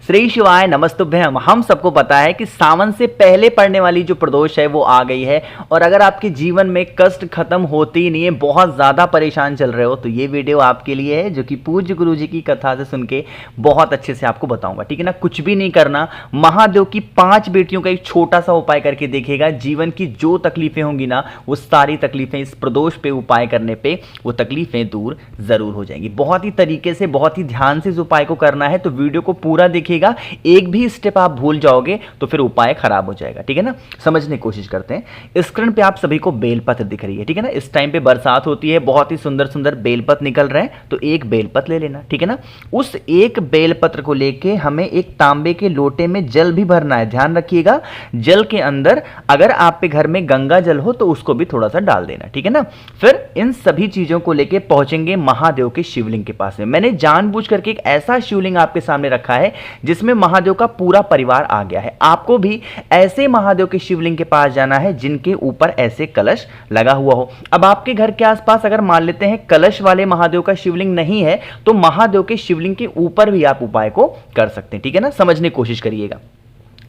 श्री शिवाय नमस्तुभ्यम। हम सबको पता है कि सावन से पहले पड़ने वाली जो प्रदोष है वो आ गई है, और अगर आपके जीवन में कष्ट खत्म होती ही नहीं है, बहुत ज़्यादा परेशान चल रहे हो, तो ये वीडियो आपके लिए है, जो कि पूज्य गुरु जी की कथा से सुन के बहुत अच्छे से आपको बताऊंगा। ठीक है ना, कुछ भी नहीं करना, महादेव की 5 बेटियों का एक छोटा सा उपाय करके देखिएगा। जीवन की जो तकलीफें होंगी ना, वो सारी तकलीफें इस प्रदोष पे उपाय करने पे वो तकलीफें दूर जरूर हो जाएंगी। बहुत ही तरीके से, बहुत ही ध्यान से इस उपाय को करना है, तो वीडियो को पूरा देखिएगा। एक भी स्टेप आप भूल जाओगे तो फिर उपाय खराब हो जाएगा। ठीक है ना, समझने की कोशिश करते हैं। स्क्रीन पे आप सभी को बेलपत्र दिख रही है। ठीक है ना, इस टाइम पे बरसात होती है, बहुत ही सुंदर सुंदर बेलपत्र निकल रहे हैं, तो एक बेलपत्र ले लेना। ठीक है ना, उस एक बेलपत्र को लेके हमें एक तांबे के लोटे में जल भी भरना है। ध्यान रखिएगा, जल के अंदर अगर आप पे घर में गंगा जल हो तो उसको भी थोड़ा सा डाल देना। ठीक है ना, फिर इन सभी चीजों को लेके पहुंचेंगे महादेव के शिवलिंग के पास में। मैंने जानबूझ करके एक ऐसा शिवलिंग आपके सामने रखा है जिसमें महादेव का पूरा परिवार आ गया है। आपको भी ऐसे महादेव के शिवलिंग के पास जाना है जिनके ऊपर ऐसे कलश लगा हुआ हो। अब आपके घर के आसपास अगर मान लेते हैं कलश वाले महादेव का शिवलिंग नहीं है, तो महादेव के शिवलिंग के ऊपर भी आप उपाय को कर सकते हैं। ठीक है ना, समझने की कोशिश करिएगा।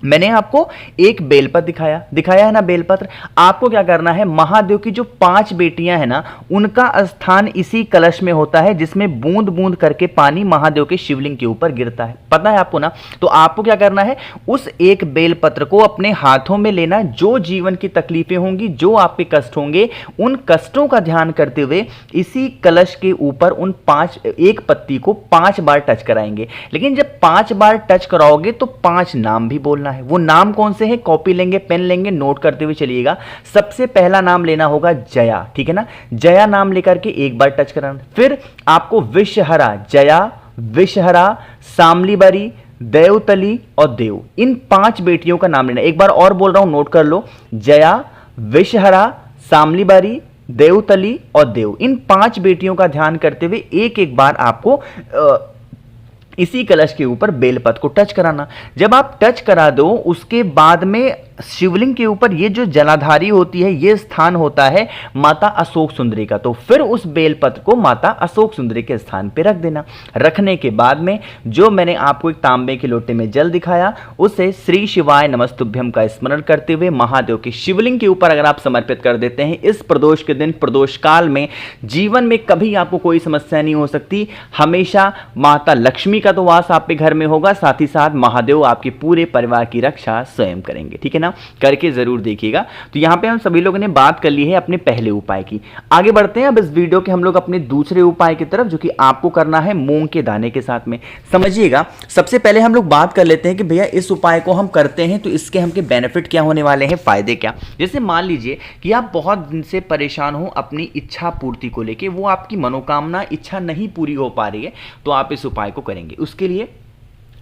मैंने आपको एक बेलपत्र दिखाया है ना, बेलपत्र। आपको क्या करना है, महादेव की जो 5 बेटियां हैं ना, उनका स्थान इसी कलश में होता है, जिसमें बूंद बूंद करके पानी महादेव के शिवलिंग के ऊपर गिरता है। पता है आपको ना, तो आपको क्या करना है, उस एक बेलपत्र को अपने हाथों में लेना। जो जीवन की तकलीफें होंगी, जो आपके कष्ट होंगे, उन कष्टों का ध्यान करते हुए इसी कलश के ऊपर उन 5 एक पत्ती को 5 बार टच कराएंगे। लेकिन जब 5 बार टच कराओगे तो 5 नाम भी बोलना है। वो नाम कौन से हैं, कॉपी लेंगे, पेन लेंगे, नोट करते हुए चलिएगा। सबसे पहला नाम लेना होगा जया। ठीक है ना, जया नाम लेकर के एक बार टच कराना। फिर आपको विषहरा, जया, विषहरा, सामलीबरी, देवतली और देव, इन 5 बेटियों का नाम लेना। एक बार और बोल रहा हूं, नोट कर लो। जया, विषहरा, सामलीबरी, देवतली और देव, इन 5 बेटियों का ध्यान करते हुए एक एक बार आपको इसी कलश के ऊपर बेलपत्र को टच कराना। जब आप टच करा दो, उसके बाद में शिवलिंग के ऊपर ये जो जलाधारी होती है, ये स्थान होता है माता अशोक सुंदरी का। तो फिर उस बेलपत्र को माता अशोक सुंदरी के स्थान पे रख देना। रखने के बाद में जो मैंने आपको एक तांबे के लोटे में जल दिखाया, उसे श्री शिवाय नमस्तुभ्यम का स्मरण करते हुए महादेव के शिवलिंग के ऊपर अगर आप समर्पित कर देते हैं, इस प्रदोष के दिन, प्रदोष काल में, जीवन में कभी आपको कोई समस्या नहीं हो सकती। हमेशा माता लक्ष्मी का तो वास आपके घर में होगा, साथ ही साथ महादेव आपके पूरे परिवार की रक्षा स्वयं करेंगे। ठीक है ना, करके जरूर देखिएगा। तो यहां पे हम सभी लोगों ने बात कर ली है अपने पहले उपाय की। आगे बढ़ते हैं अब इस वीडियो के हम लोग अपने दूसरे उपाय की तरफ, जो कि आपको करना है मूंग के दाने के साथ में। समझिएगा, सबसे पहले हम लोग बात कर लेते हैं कि भैया इस उपाय को हम करते हैं तो इसके हमके बेनिफिट क्या होने वाले हैं, फायदे क्या। जैसे मान लीजिए कि आप बहुत दिन से परेशान हो अपनी इच्छा पूर्ति को लेके, वो आपकी मनोकामना, इच्छा नहीं पूरी हो पा रही है, तो आप इस उपाय को करेंगे। उसके लिए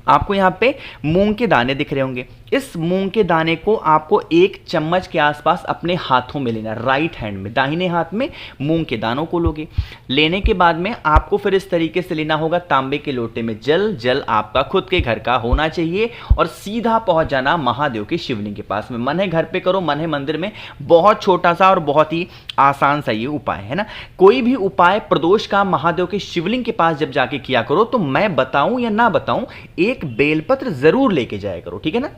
आपको यहाँ पे मूंग के दाने दिख रहे होंगे। इस मूंग के दाने को आपको 1 चम्मच के आसपास अपने हाथों में लेना, राइट हैंड में, दाहिने हाथ में मूंग के दानों को लोगे। लेने के बाद में आपको फिर इस तरीके से लेना होगा तांबे के लोटे में जल। जल आपका खुद के घर का होना चाहिए और सीधा पहुंच जाना महादेव के शिवलिंग के पास में। मन है घर पे करो, मन है मंदिर में। बहुत छोटा सा और बहुत ही आसान सा ये उपाय है ना। कोई भी उपाय प्रदोष का महादेव के शिवलिंग के पास जब जाके किया करो, तो मैं बताऊं या ना बताऊं, एक बेलपत्र जरूर लेके जाया करो। ठीक है ना,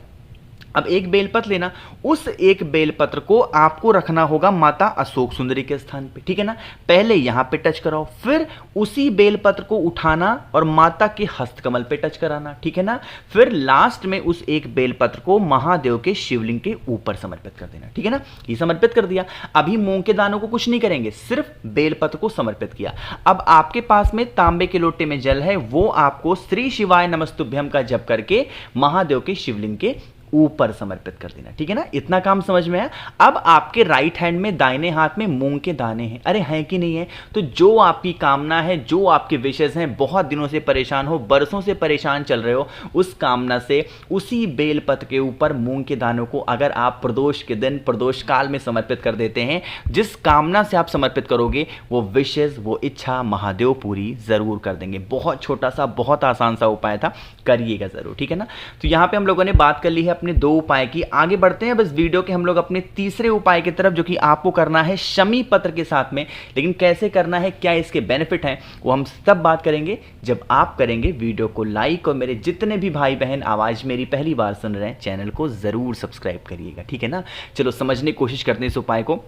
अब एक बेलपत्र लेना, उस एक बेलपत्र को आपको रखना होगा माता अशोक सुंदरी के स्थान पे। ठीक है ना, पहले यहां पे टच कराओ, फिर उसी बेलपत्र को उठाना और माता के हस्तकमल पे टच कराना। ठीक है ना, फिर लास्ट में उस एक बेलपत्र को महादेव के शिवलिंग के ऊपर समर्पित कर देना। ठीक है ना, ये समर्पित कर दिया। अभी मूंग के दानों को कुछ नहीं करेंगे, सिर्फ बेलपत्र को समर्पित किया। अब आपके पास में तांबे के लोटे में जल है, वो आपको श्री शिवाय नमस्तुभ्यम का जप करके महादेव के शिवलिंग के ऊपर समर्पित कर देना। ठीक है ना, इतना काम समझ में आया। अब आपके राइट हैंड में, दाहिने हाथ में मूंग के दाने हैं। अरे हैं कि नहीं है, तो जो आपकी कामना है, जो आपके विशेष हैं, बहुत दिनों से परेशान हो, बरसों से परेशान चल रहे हो, उस कामना से उसी बेलपत्र के ऊपर मूंग के दानों को अगर आप प्रदोष के दिन, प्रदोष काल में समर्पित कर देते हैं, जिस कामना से आप समर्पित करोगे, वो विशेष, वो इच्छा महादेव पूरी जरूर कर देंगे। बहुत छोटा सा, बहुत आसान सा उपाय था, करिएगा जरूर। ठीक है ना, तो यहां पे हम लोगों ने बात कर ली है अपने 2 उपाय की। आगे बढ़ते हैं बस वीडियो के हम लोग अपने तीसरे उपाय की तरफ, जो कि आपको करना है शमी पत्र के साथ में। लेकिन कैसे करना है, क्या इसके बेनिफिट हैं, वो हम सब बात करेंगे जब आप करेंगे वीडियो को लाइक। और मेरे जितने भी भाई बहन आवाज़ मेरी पहली बार सुन रहे हैं, चैनल को ज़रूर सब्सक्राइब करिएगा, ठीक है ना। चलो समझने की कोशिश करते हैं इस उपाय को।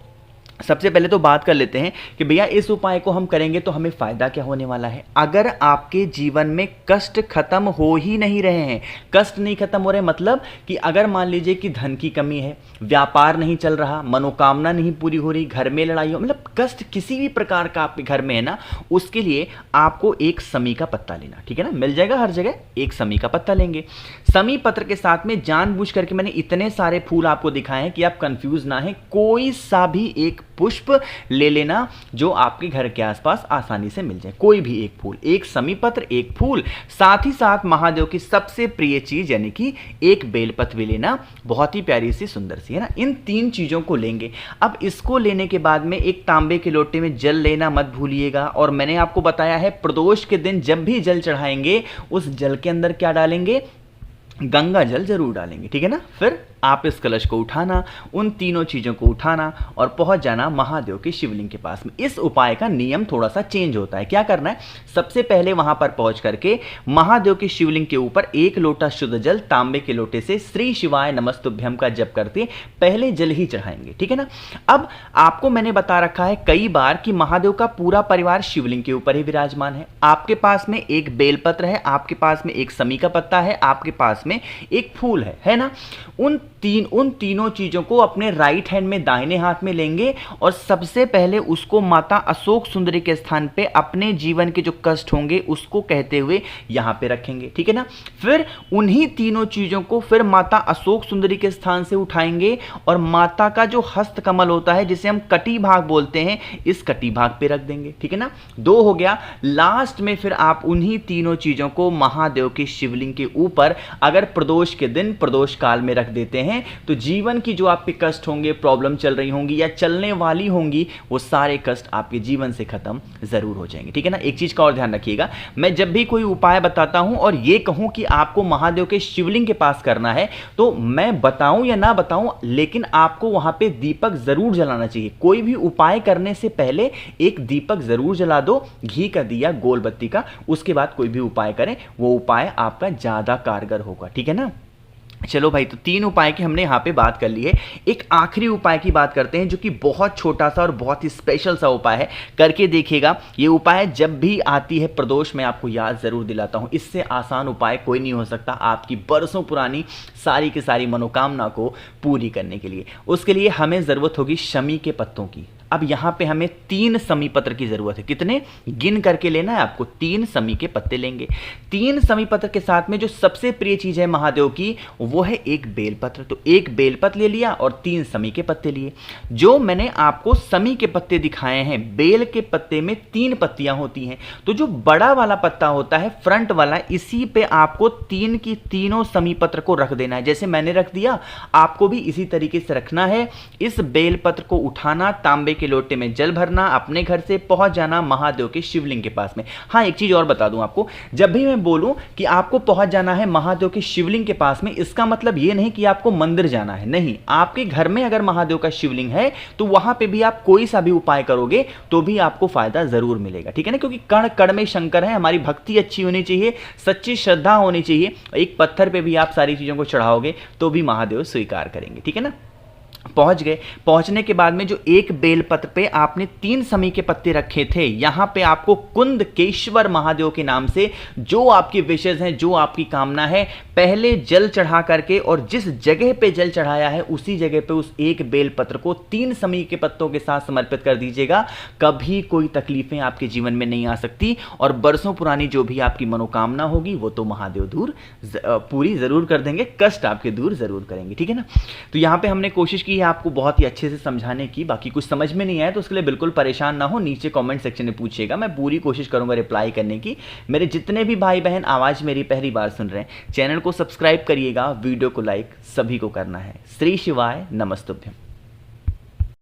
सबसे पहले तो बात कर लेते हैं कि भैया इस उपाय को हम करेंगे तो हमें फ़ायदा क्या होने वाला है। अगर आपके जीवन में कष्ट खत्म हो ही नहीं रहे हैं, कष्ट नहीं खत्म हो रहे, मतलब कि अगर मान लीजिए कि धन की कमी है, व्यापार नहीं चल रहा, मनोकामना नहीं पूरी हो रही, घर में लड़ाई हो, मतलब कष्ट किसी भी प्रकार का आपके घर में है ना, उसके लिए आपको एक समी का पत्ता लेना, ठीक है ना, मिल जाएगा हर जगह। एक समी का पत्ता लेंगे। समी पत्र के साथ में जानबूझ करके मैंने इतने सारे फूल आपको दिखाए हैं कि आप कंफ्यूज ना हैं। कोई सा भी एक पुष्प ले लेना जो आपके घर के आसपास आसानी से मिल जाए, कोई भी एक फूल, एक समी पत्र, एक फूल, साथ ही साथ महादेव की सबसे प्रिय चीज यानी कि एक बेलपत्र भी लेना, बहुत ही प्यारी सी सुंदर सी, है ना। इन 3 चीजों को लेंगे। अब इसको लेने के बाद में एक तांबे के लोटे में जल लेना मत भूलिएगा। और मैंने आपको बताया है प्रदोष के दिन जब भी जल चढ़ाएंगे उस जल के अंदर क्या डालेंगे, गंगा जल जरूर डालेंगे, ठीक है ना। फिर आप इस कलश को उठाना, उन तीनों चीज़ों को उठाना और पहुंच जाना महादेव के शिवलिंग के पास में। इस उपाय का नियम थोड़ा सा चेंज होता है। क्या करना है, सबसे पहले वहां पर पहुंच करके महादेव के शिवलिंग के ऊपर 1 लोटा शुद्ध जल तांबे के लोटे से श्री शिवाय नमस्तुभ्यम का जप करते पहले जल ही चढ़ाएंगे, ठीक है ना। अब आपको मैंने बता रखा है कई बार कि महादेव का पूरा परिवार शिवलिंग के ऊपर ही विराजमान है। आपके पास में एक बेलपत्र है, आपके पास में एक समी का पत्ता है, आपके पास में एक फूल है ना। उन तीनों चीजों को अपने राइट हैंड में दाहिने हाथ में लेंगे और सबसे पहले उसको माता अशोक सुंदरी के स्थान पे अपने जीवन के जो कष्ट होंगे उसको कहते हुए यहां पे रखेंगे, ठीक है ना। फिर उन्हीं तीनों चीजों को फिर माता अशोक सुंदरी के स्थान से उठाएंगे और माता का जो हस्त कमल होता है जिसे हम कटी भाग बोलते हैं, इस कटी भाग पे रख देंगे, ठीक है ना। 2 हो गया। लास्ट में फिर आप उन्हीं तीनों चीजों को महादेव के शिवलिंग के ऊपर अगर प्रदोष के दिन प्रदोष काल में रख देते हैं तो जीवन की जो आपके कष्ट होंगे, प्रॉब्लम चल रही होंगी या चलने वाली होंगी, वो सारे कष्ट आपके जीवन से खत्म जरूर हो जाएंगे, ठीक है ना। एक चीज का और ध्यान रखिएगा, मैं जब भी कोई उपाय बताता हूं और ये कहूं कि आपको महादेव के शिवलिंग के पास करना है, तो मैं बताऊं या ना बताऊं, लेकिन आपको वहां पे दीपक जरूर जलाना चाहिए। कोई भी उपाय करने से पहले एक दीपक जरूर जला दो, घी का दिया, गोल बत्ती का, उसके बाद कोई भी उपाय करें, वो उपाय आपका ज्यादा कारगर होगा, ठीक है ना। चलो भाई, तो 3 उपाय की हमने यहाँ पे बात कर ली है। एक आखिरी उपाय की बात करते हैं जो कि बहुत छोटा सा और बहुत ही स्पेशल सा उपाय है, करके देखिएगा। ये उपाय जब भी आती है प्रदोष में आपको याद जरूर दिलाता हूँ। इससे आसान उपाय कोई नहीं हो सकता आपकी बरसों पुरानी सारी की सारी मनोकामना को पूरी करने के लिए। उसके लिए हमें ज़रूरत होगी शमी के पत्तों की। अब यहाँ पे हमें 3 समी पत्र की जरूरत है। कितने, गिन करके लेना है आपको। 3 समी के पत्ते लेंगे। 3 समी पत्र के साथ में जो सबसे प्रिय चीज है महादेव की, वो है एक बेलपत्र। तो एक बेलपत्र ले लिया और 3 समी के पत्ते लिए। जो मैंने आपको समी के पत्ते दिखाए हैं, बेल के पत्ते में 3 पत्तियां होती हैं, तो जो बड़ा वाला पत्ता होता है फ्रंट वाला, इसी पे आपको 3 की तीनों समी पत्र को रख देना है। जैसे मैंने रख दिया, आपको भी इसी तरीके से रखना है। इस बेलपत्र को उठाना, तांबे के लोटे में जल भरना, अपने घर से पहुंच जाना महादेव के शिवलिंग के पास में। हाँ, एक चीज और बता दूं आपको, जब भी मैं बोलूं कि आपको पहुंच जाना है महादेव के शिवलिंग के पास में, इसका मतलब यह नहीं कि आपको मंदिर जाना है, नहीं। आपके घर में अगर महादेव का शिवलिंग है तो वहां पे भी आप कोई सा भी उपाय करोगे तो भी आपको फायदा जरूर मिलेगा, ठीक है ना। क्योंकि कण कण में शंकर है, हमारी भक्ति अच्छी होनी चाहिए, सच्ची श्रद्धा होनी चाहिए। एक पत्थर पे भी आप सारी चीजों को चढ़ाओगे तो भी महादेव स्वीकार करेंगे, ठीक है ना। पहुंच गए। पहुंचने के बाद में जो एक बेलपत्र पे आपने 3 समी के पत्ते रखे थे, यहां पे आपको कुंदकेश्वर महादेव के नाम से जो आपकी विशेष हैं, जो आपकी कामना है, पहले जल चढ़ा करके और जिस जगह पे जल चढ़ाया है उसी जगह पे उस एक बेलपत्र को 3 समी के पत्तों के साथ समर्पित कर दीजिएगा। कभी कोई तकलीफें आपके जीवन में नहीं आ सकती और बरसों पुरानी जो भी आपकी मनोकामना होगी वो तो महादेव दूर पूरी जरूर कर देंगे, कष्ट आपके दूर जरूर करेंगे, ठीक है ना। तो यहां पे हमने कोशिश की है आपको बहुत ही अच्छे से समझाने की। बाकी कुछ समझ में नहीं आया तो उसके लिए बिल्कुल परेशान ना हो, नीचे कमेंट सेक्शन में पूछिएगा, मैं पूरी कोशिश करूंगा रिप्लाई करने की। मेरे जितने भी भाई बहन आवाज मेरी पहली बार सुन रहे हैं, चैनल को सब्सक्राइब करिएगा, वीडियो को लाइक सभी को करना है। श्री शिवाय नमस्तुभ्यम।